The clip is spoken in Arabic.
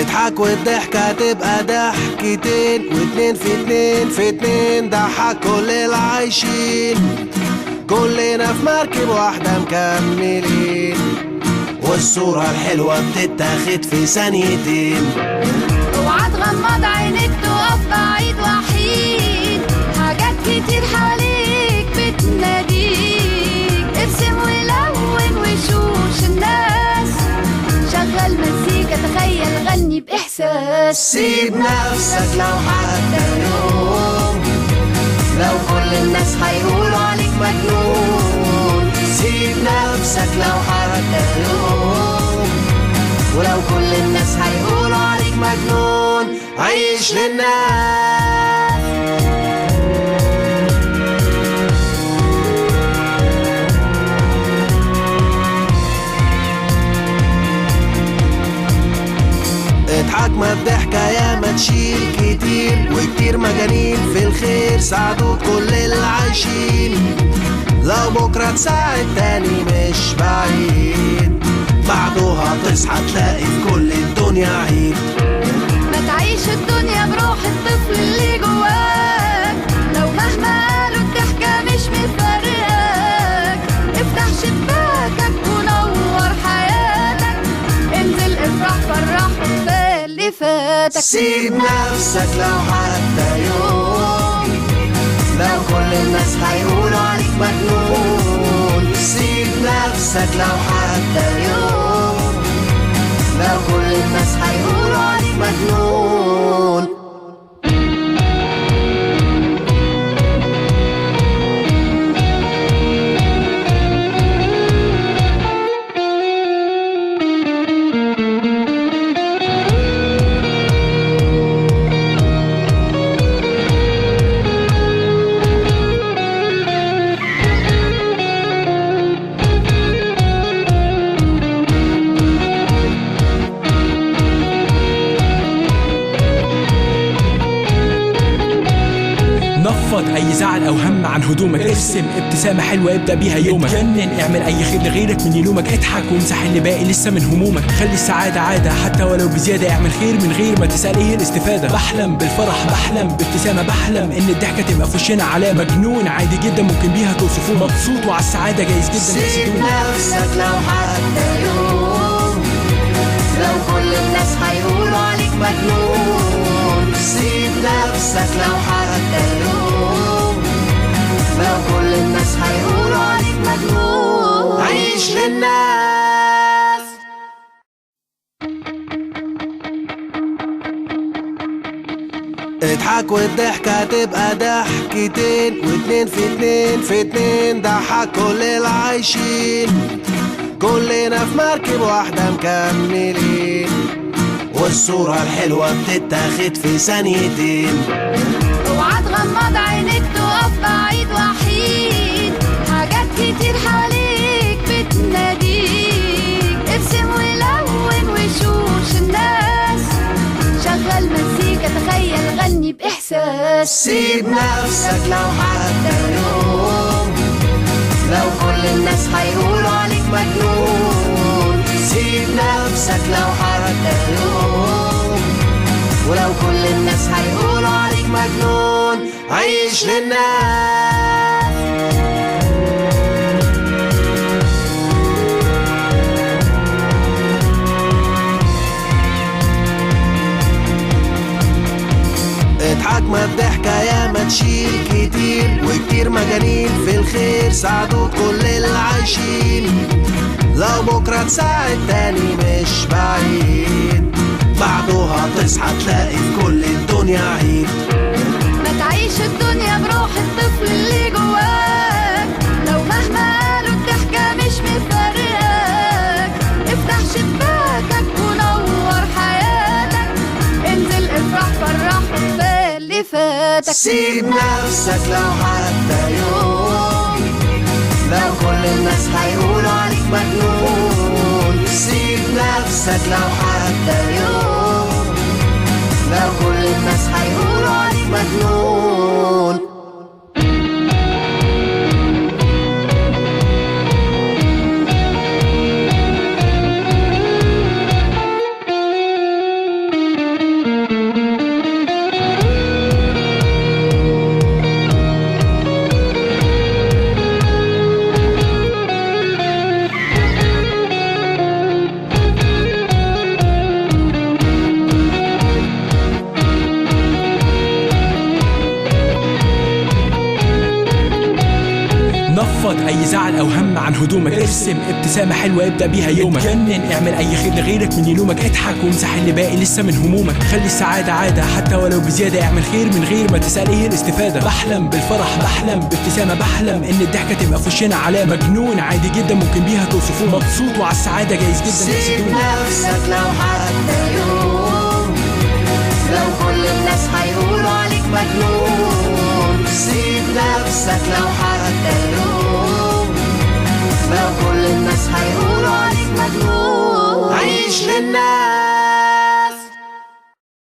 اضحك والضحكة تبقى ضحكتين، واتنين في اتنين في اتنين ضحك كل العايشين. كلنا في مركب واحدة مكملين، والصورة الحلوة بتتاخد في ثانيتين. اوعى تغمض عينيك تقف بعيد وحيد، حاجات كتير حواليك بتناديك. ارسم ولون وشوش الناس، شغل مزيكا تخيل غني بإحساس. سيب نفسك لو حتى يوم، لو كل الناس هيقولوا عليك مجنون. سيب نفسك لو حتى يوم، ولو كل الناس هيقولوا عليك مجنون. عيش للناس. اضحك ما الضحكة يا ما تشيل كتير، وكتير مجانين في الخير ساعدوا كل العايشين. لو بكرة تساعد تاني مش بعيد، بعدها تصحى تلاقي في كل الدنيا عيد. ما تعيش الدنيا بروح الطفل اللي جواك، لو مهما قالوا الضحكة مش مفرقاك. افتح شباكك ونور حياتك، انزل افرح فرح وكفاية اللي فاتك. سيب نفسك لو حتى يوم، لو كل الناس هيقولوا عليك مجنون. سيب نفسك لو حتى يوم، لو كل الناس هيقولوا عليك مجنون. نفض اي زعل او هم عن هدومك، ارسم ابتسامة حلوة ابدأ بيها يومك. اتجنن اعمل اي خير لغيرك من يلومك، اضحك وامسح اللي باقي لسه من همومك. خلي السعادة عادة حتى ولو بزيادة، اعمل خير من غير ما تسأل ايه الاستفادة. بحلم بالفرح بحلم بابتسامة، بحلم ان الضحكة تبقى في وشنا علامة. مجنون عادي جدا ممكن بيها توصفوه، مبسوط وعلى السعادة جايز جدا سيب تحسدوه. نفسك لو حتى يوم، لو كل الناس هيقولوا عليك مجنون. سيب نفسك لو حتى يوم، لو كل الناس هيقولوا عليك مجنون. عيش للناس. اضحك والضحكة تبقى ضحكتين، واتنين في اتنين في اتنين ضحك كل العايشين. كلنا في مركب واحدة مكملين، والصورة الحلوة بتتاخد في ثانيتين. اوعى تغمض عينيك تقف بعيد وحيد، حاجات كتير حواليك بتناديك. ارسم ولون وشوش الناس، شغل مزيكا تخيل غني بإحساس. سيب نفسك لو حتى يوم، لو كل الناس هيقولوا عليك مجنون. سيب نفسك لو حتى يوم، ولو كل الناس هيقولوا عليك مجنون. عيش للناس. اضحك ما الضحكة يا ما تشيل كتير، وكتير مجانين في الخير ساعدوا كل العايشين. لو بكرة تساعد تاني مش بعيد، بعدها تصحى تلاقي في كل الدنيا عيد. ما تعيش الدنيا بروح الطفل اللي جواك، لو مهما قالوا الضحكة مش مفرقاك. افتح شباكك ونور حياتك، انزل افرح فرح وكفاية اللي فاتك. سيب نفسك لو حتى يوم، لو كل الناس هيقولوا عليك مجنون. سيب نفسك لو حتى يوم، لو كل الناس هيقولوا عليك مجنون. هدومك، ارسم ابتسامة حلوة ابدأ بيها يومك، اتجنن اعمل اي خير لغيرك من يلومك، اضحك وامسح اللي باقي لسه من همومك، خلي السعادة عادة حتى ولو بزيادة، اعمل خير من غير ما تسأل ايه الاستفادة. بحلم بالفرح، بحلم بابتسامة، بحلم ان الضحكة تبقى في وشنا علامة، مجنون عادي جدا ممكن بيها توصفوه، مبسوط وعلى السعادة جايز جدا سيب تحسدوه. نفسك لو حتى يوم، لو كل الناس هيقولوا عليك مجنون. سيب نفسك لو حتى يوم، لو كل الناس هيقولوا عليك مجنون. عيش للناس